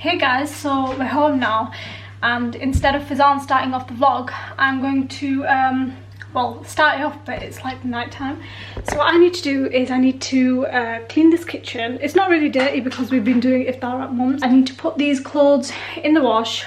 Hey guys, so we're home now, and instead of Faizaan starting off the vlog, I'm going to well, start it off, but it's like night time. So what I need to do is I need to clean this kitchen. It's not really dirty because we've been doing iftar at mum's. I need to put these clothes in the wash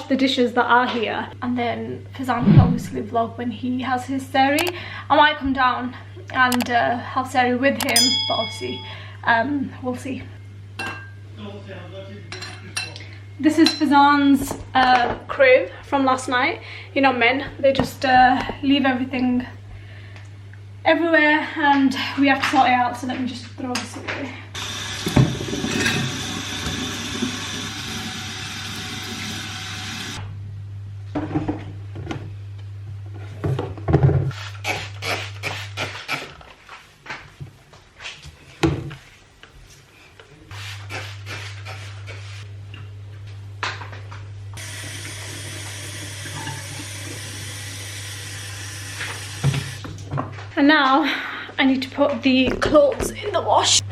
the dishes that are here, and then Faizaan can obviously vlog when he has his sari. I might come down and have sari with him, but obviously we'll see. This is Faizaan's crib from last night. You know, men, they just leave everything everywhere and we have to sort it out, so let me just throw this away. And now I need to put the clothes in the wash.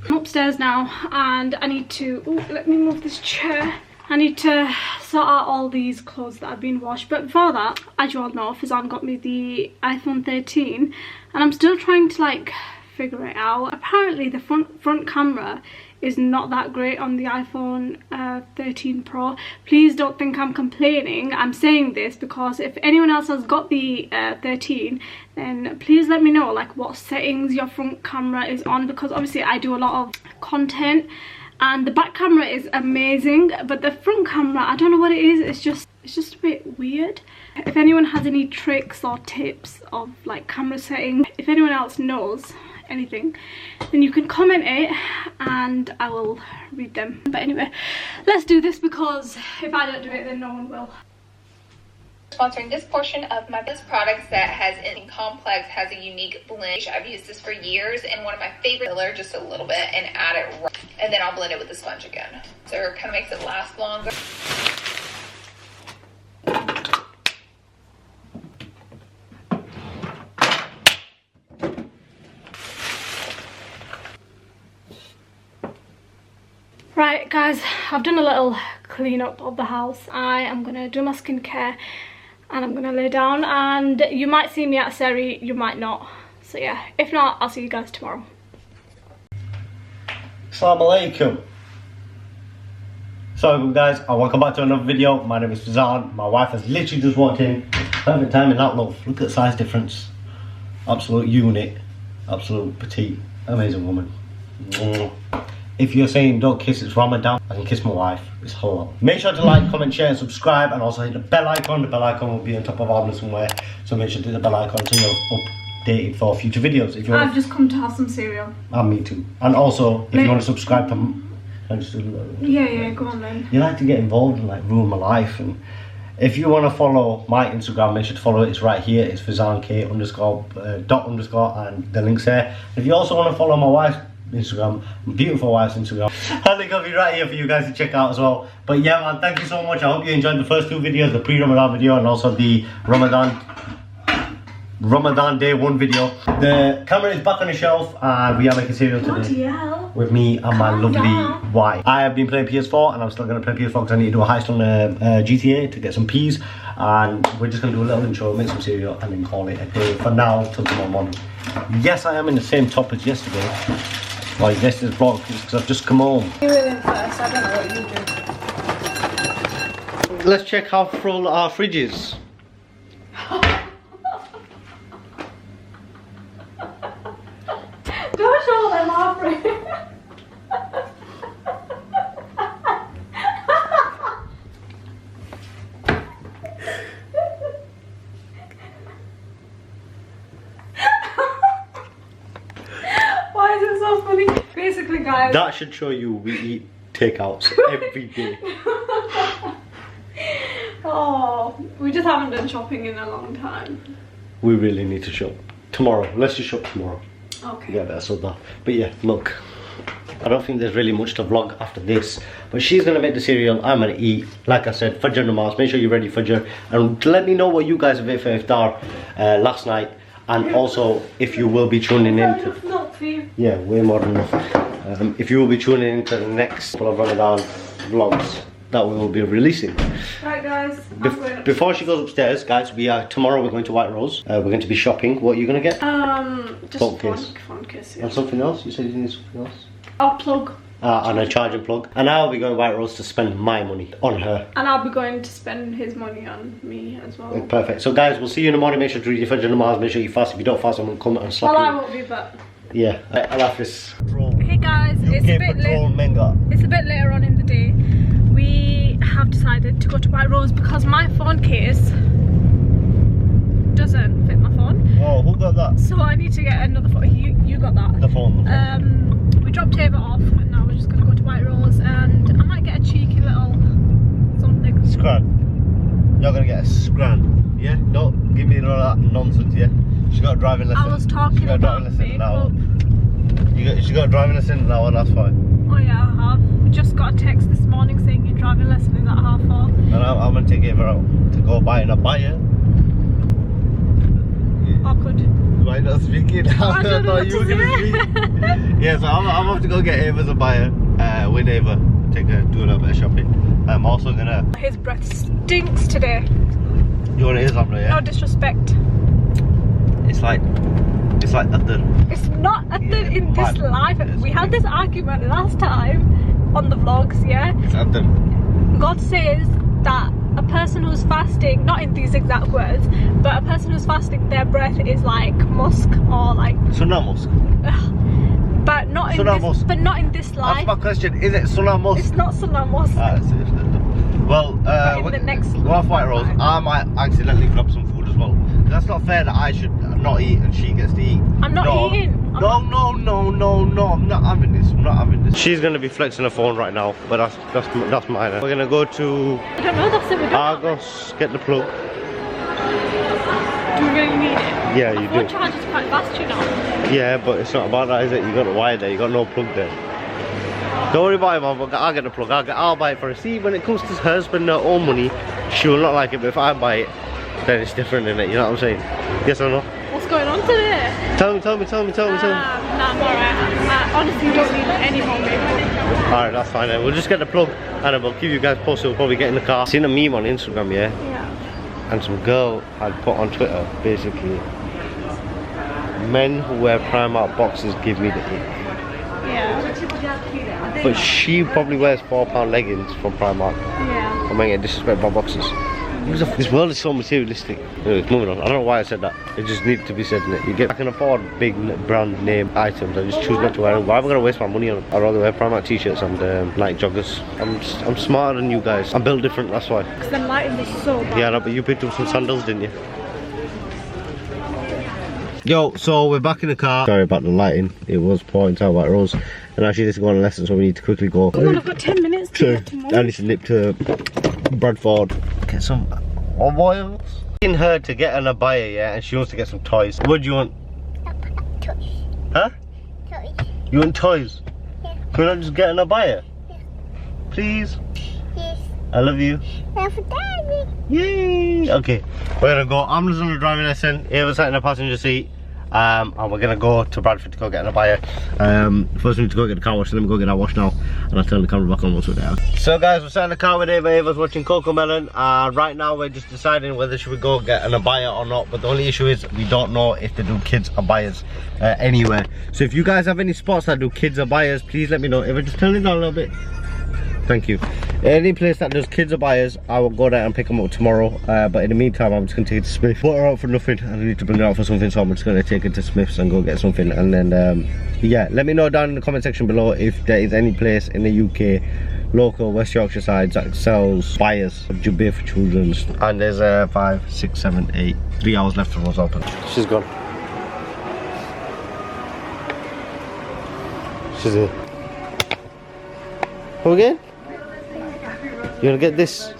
I'm upstairs now and I need to, let me move this chair. I need to sort out all these clothes that have been washed, but before that, as you all know, Faizaan got me the iPhone 13 and I'm still trying to like figure it out. Apparently the front camera is not that great on the iPhone 13 Pro. Please don't think I'm complaining. I'm saying this because if anyone else has got the 13, then please let me know like what settings your front camera is on, because obviously I do a lot of content and the back camera is amazing, but the front camera, I don't know what it is, it's just a bit weird. If anyone has any tricks or tips of like camera settings, if anyone else knows anything, then you can comment it and I will read them. But anyway, let's do this because if I don't do it, then no one will. Sponsoring this portion of my best products that has in complex, has a unique blend. I've used this for years and one of my favorite filler, just a little bit, and add it right, and then I'll blend it with the sponge again, so it kind of makes it last longer. Right guys, I've done a little clean up of the house. I am gonna do my skincare and I'm gonna lay down, and you might see me at Sari, you might not. So yeah, if not, I'll see you guys tomorrow. Assalamu alaikum. So guys, welcome back to another video. My name is Faizaan. My wife has literally just walked in. Perfect timing, that love. Look at the size difference. Absolute unit. Absolute petite. Amazing woman. If you're saying don't kiss, it's Ramadan, I can kiss my wife. It's halal. Make sure to like, comment, share and subscribe, and also hit the bell icon. The bell icon will be on top of Amna somewhere, so make sure to hit the bell icon so you're updated for future videos. If you I've just come to have some cereal. And me too. And also, if you want to subscribe to yeah, go on then. You like to get involved and like ruin my life, and if you want to follow my Instagram, make sure to follow it. It's right here. It's Faizaan K _ dot _ and the link's there. If you also want to follow my wife's Instagram, beautiful wife's Instagram, and link will be right here for you guys to check out as well. But yeah man, thank you so much. I hope you enjoyed the first two videos, the pre-Ramadan video and also the Ramadan day 1 video. The camera is back on the shelf and we are making cereal today with me and my lovely wife. I have been playing PS4 and I'm still going to play PS4 because I need to do a heist on GTA to get some peas, and we're just going to do a little intro, make some cereal and then call it a day for now till tomorrow morning. Yes, I am in the same top as yesterday. Well, yesterday's vlog because I've just come home. You were in first, I don't know what you do. Let's check how full our fridge is. Don't show them our fridge. Why is it so funny? Basically guys, that should show you we eat takeouts every day. Oh, we just haven't done shopping in a long time. We really need to shop tomorrow. Let's just shop tomorrow. Okay. Yeah, that's all that. But yeah, look. I don't think there's really much to vlog after this, but she's gonna make the cereal, I'm gonna eat. Like I said, Fajr namaz, make sure you're ready Fajr, and let me know what you guys have ate for iftar last night, and also if you will be tuning in to, yeah, way more than enough. If you will be tuning into the next couple of Ramadan vlogs that we will be releasing. Right guys, before she goes upstairs, guys, tomorrow we're going to White Rose. We're going to be shopping. What are you going to get? Just phone case, yeah. And something else? You said you need something else? Oh, plug. And a charging plug. And I'll be going to White Rose to spend my money on her. And I'll be going to spend his money on me as well. Perfect. So guys, we'll see you in the morning. Make sure to read your Fajr namaz. Make sure you fast. If you don't fast, I'm going to come and slap you. Well, I won't be, but... Yeah, I'll have this. Hey guys, it's a bit late. It's a bit later on in the day. We have decided to go to White Rose because my phone case doesn't fit my phone. Oh, who got that? So I need to get another phone. You got that. The phone. We dropped Ava off and now we're just going to go to White Rose, and I might get a cheeky little something. Scran. You're going to get a scran. Yeah? Don't give me none of that nonsense, yeah? She's got a driving lesson. I was talking about makeup. She got a driving lesson now, and that's fine. Oh yeah, I have. We just got a text this morning saying your driving lesson is at 4:30. And I'm going to take Ava out to go buy an abaya. Awkward. Why not speaking? I thought you were going to speak. Yeah, so I'm off to go get Ava's abaya with Ava. Do a little bit of shopping. I'm also going to... His breath stinks today. You want to hear something, yeah? No disrespect. It's like other. It's not other in this life. We had this argument last time on the vlogs, yeah? It's other. God says that a person who's fasting, not in these exact words, but a person who's fasting, their breath is like musk or like... Sunnah musk. But not in this, but not in this life. That's my question. Is it Sunnah musk? It's not Sunnah musk. Well, in the next go off White Rose. I might accidentally grab some food as well. That's not fair that I should not eat and she gets to eat. I'm not eating. No, I'm not having this. I'm not having this. She's gonna be flexing her phone right now, but that's mine. We're gonna go to... I don't know, that's it. We're doing Argos, get the plug. Do we really need it? Yeah, you do. The charge is quite fast, you know. Yeah, but it's not about that, is it? You got a wire there, you got no plug there. Don't worry about it, Mum. I'll get the plug. I'll buy it for her. See, when it comes to her spending her own money, she will not like it. But if I buy it, then it's different, innit? You know what I'm saying? Yes or no? What's going on today? Tell me. Nah, I'm alright. I honestly don't need any more makeup. Alright, that's fine then. We'll just get the plug and we'll keep you guys posted. We'll probably get in the car. Seen a meme on Instagram, yeah? Yeah. And some girl had put on Twitter, basically, men who wear Primark boxes give me the ick. Yeah. But she probably wears £4 leggings from Primark. Yeah. I'm getting disrespect by boxes. This world is so materialistic. Anyways, moving on. I don't know why I said that. It just needs to be said, innit? I can afford big brand name items. I just choose not to wear them. Why am I going to waste my money on them? I'd rather wear Primark t-shirts and Nike joggers. I'm smarter than you guys. I'm built different, that's why. Because the lighting is so bad. Yeah, no, but you picked up some sandals, didn't you? Yo, so we're back in the car. Sorry about the lighting. It was pouring down White Rose. And actually this is going on a lesson, so we need to quickly go. Come on, I've got 10 minutes to get to move. I need to nip to Bradford. Get some oils. In her to get an abaya, yeah, and she wants to get some toys. What do you want? Toys. Huh? Toys. You want toys? Yeah. Can we not just get an abaya? Yeah. Please? Yes. I love you. Love Daddy. Yay! Okay, we're gonna go. Amna's on the driving lesson. Ava's sat in the passenger seat. And we're gonna go to Bradford to go get an abaya. First we need to go get the car wash, then we go get our wash now. And I'll turn the camera back on once we're there. So guys, we're sat in the car with Ava. Ava's watching Coco Melon. Right now we're just deciding whether should we go get an abaya or not. But the only issue is we don't know if they do kids abayas anywhere. So if you guys have any spots that do kids abayas, please let me know. Ava, just turn it down a little bit. Thank you. Any place that does kids abayas, I will go there and pick them up tomorrow. But in the meantime, I'm just going to take it to Smith. Bought her out for nothing. I need to bring her out for something, so I'm just going to take it to Smith's and go get something. And then, yeah, let me know down in the comment section below if there is any place in the UK, local West Yorkshire side, that sells abayas, jubbeh for children's. And there's 5, 6, 7, 8, 3 hours left for us open. She's gone. She's here. Come again? You wanna get this?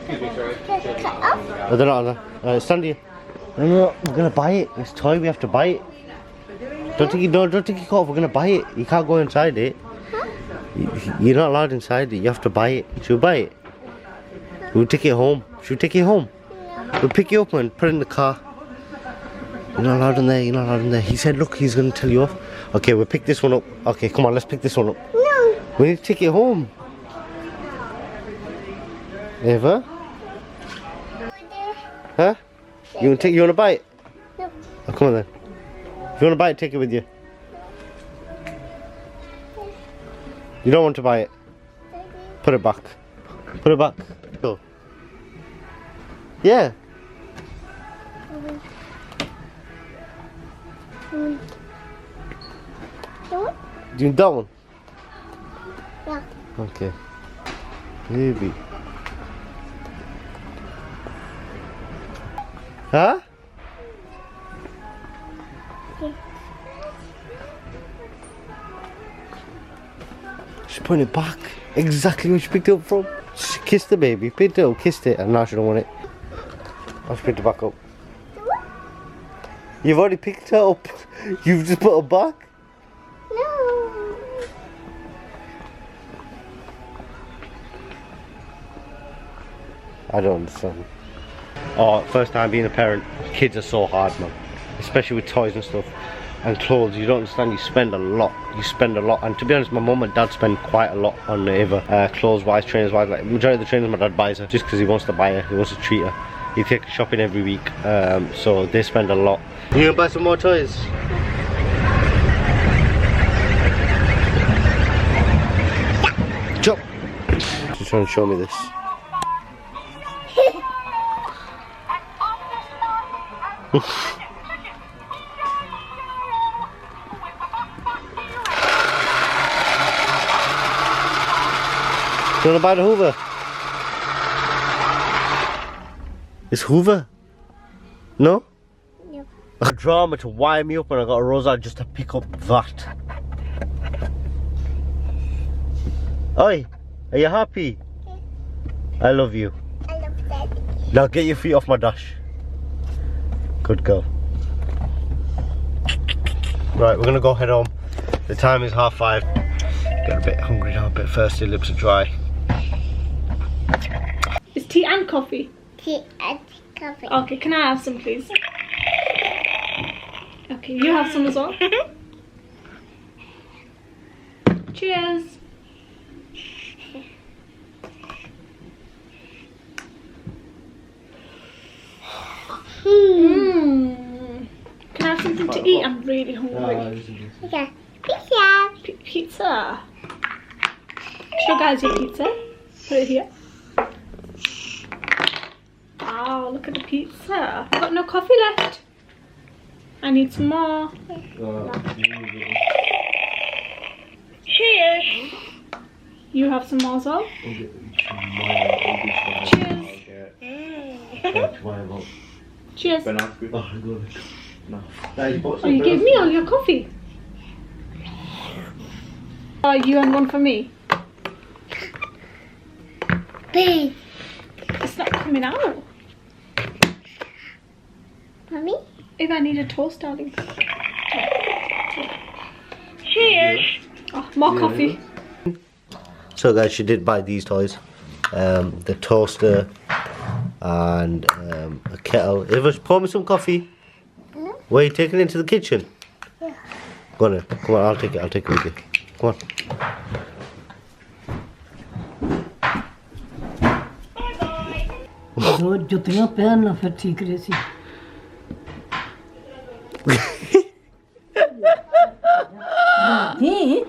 I don't know. Stand here. No, we're gonna buy it. This toy, we have to buy it. Don't take it off. We're gonna buy it. You can't go inside it. You're not allowed inside it. You have to buy it. Should we buy it? We'll take it home. Should we take it home? We'll pick you up and put it in the car. You're not allowed in there. You're not allowed in there. He said, look, he's gonna tell you off. Okay, we'll pick this one up. Okay, come on, let's pick this one up. No. We need to take it home. Eva? Huh? You wanna buy it? No. Oh, come on then. If you wanna buy it, take it with you. You don't want to buy it. Put it back. Put it back. Go. Yeah. Do you want that one? Yeah. Okay. Maybe. Huh? She's putting it back. Exactly where she picked it up from. She kissed the baby, picked it up, kissed it, and now she don't want it. I'll pick it back up. You've already picked her up. You've just put her back. No. I don't understand. Oh, first time being a parent, kids are so hard, man. Especially with toys and stuff. And clothes, you don't understand, you spend a lot. You spend a lot. And to be honest, my mum and dad spend quite a lot on Eva. Clothes wise, trainers wise. Like, majority of the trainers my dad buys her just because he wants to buy her, he wants to treat her. He takes her shopping every week. So they spend a lot. You gonna buy some more toys? Jump! She's trying to show me this. You wanna buy the Hoover? It's Hoover? No? No. A drama to wire me up when I got a Rosa just to pick up that. Oi, are you happy? I love you. I love Daddy. Now get your feet off my dash. Good girl. Right, we're gonna go head home. The time is 5:30. Get a bit hungry now, a bit thirsty, lips are dry. It's tea and coffee. Tea and coffee. Okay, can I have some, please? Okay, you have some as well. Cheers. Can I have something to eat? I'm really hungry. Okay. Pizza. Pizza. Show guys your pizza. Put it here. Wow, look at the pizza. I've got no coffee left. I need some more. Cheers. You have some more as well? Cheers. Cheers. Oh, you gave me all your coffee. Oh, you and one for me. Babe. It's not coming out. Mommy? If I need a toast, darling. Cheers. Oh, more coffee. So guys, she did buy these toys. The toaster and a kettle. Eva, pour me some coffee. Where are you taking it into the kitchen? Yeah. Go on then. Come on, I'll take it with you. Come on. जो जुतियां पहनना फिर ठीक रहसी नहीं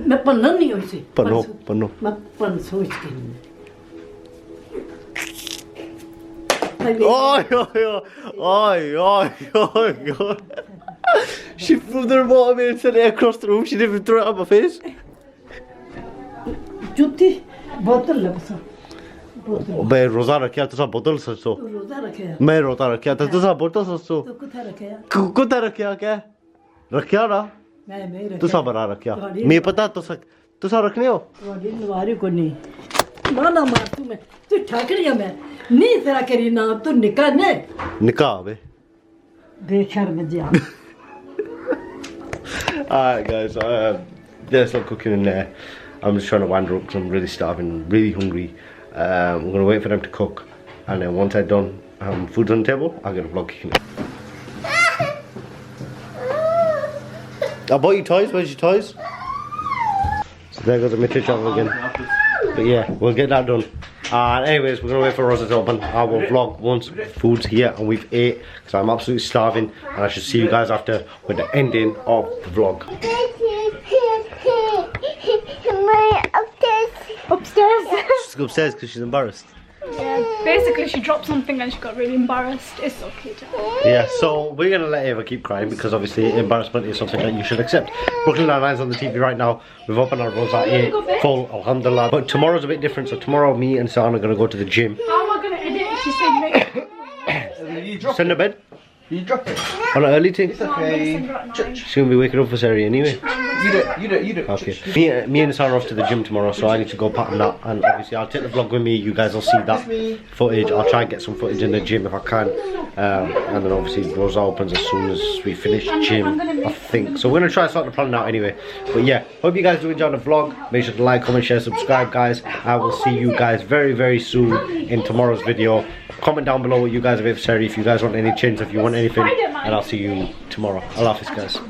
मैं पन्ना नहीं होई सी पन्नो मैं पन सोच के Oi. She threw the remote at me and sent it across the room. She didn't even throw it at my face. जुती बोतल लबसा मैं रोजा रखा था बोतल सचो रोजा रखे मैं रोजा रखा था तुसा बोतल सचो तो कुथा रखे कुत्ता रखा क्या रखा ना मैं रखे तुसा बना रखा मैं पता तुसा रखने हो वाली नवारी को नहीं माना मार तू मैं तू ठाकरिया मैं नहीं तेरा करी ना तू निकाह ने निकाह बे बेशर्म जा Alright guys, there's some cooking in there. I'm just trying to wind her up because I'm really starving, really hungry. I'm gonna wait for them to cook, and then once I'm done, food's on the table, I'll get a vlog kicking in. I bought you toys, where's your toys? So there goes the midget travel again. But yeah, we'll get that done. Anyways, we're gonna wait for Rosa to open. I will vlog once food's here and we've ate, because I'm absolutely starving, and I should see you guys after with the ending of the vlog. Upstairs. She's go upstairs because she's embarrassed. Yeah, basically she dropped something and she got really embarrassed. It's okay, Jack. Yeah, so we're gonna let Ava keep crying because obviously embarrassment is something that you should accept. Brooklyn Nine-Nine's on the TV right now. We've opened our roads at 8, full, alhamdulillah. But tomorrow's a bit different, so tomorrow me and Sana are gonna go to the gym. How am I gonna edit? She said make. Send her bed? You drop it. On an early thing? It's okay. She's gonna be waking up for Sarah anyway. You do it. Okay. Me and Sarah are off to the gym tomorrow, so I need to go pattern that, and obviously I'll take the vlog with me. You guys will see that footage. I'll try and get some footage in the gym if I can, and then obviously Rosa opens as soon as we finish gym, I think. So we're gonna try and start the plan out anyway. But yeah, hope you guys do enjoy the vlog. Make sure to like, comment, share, subscribe, guys. I will see you guys very, very soon in tomorrow's video. Comment down below what you guys have for Sarah, if you guys want any change, if you want anything, and I'll see you tomorrow. Allah Hafiz, guys.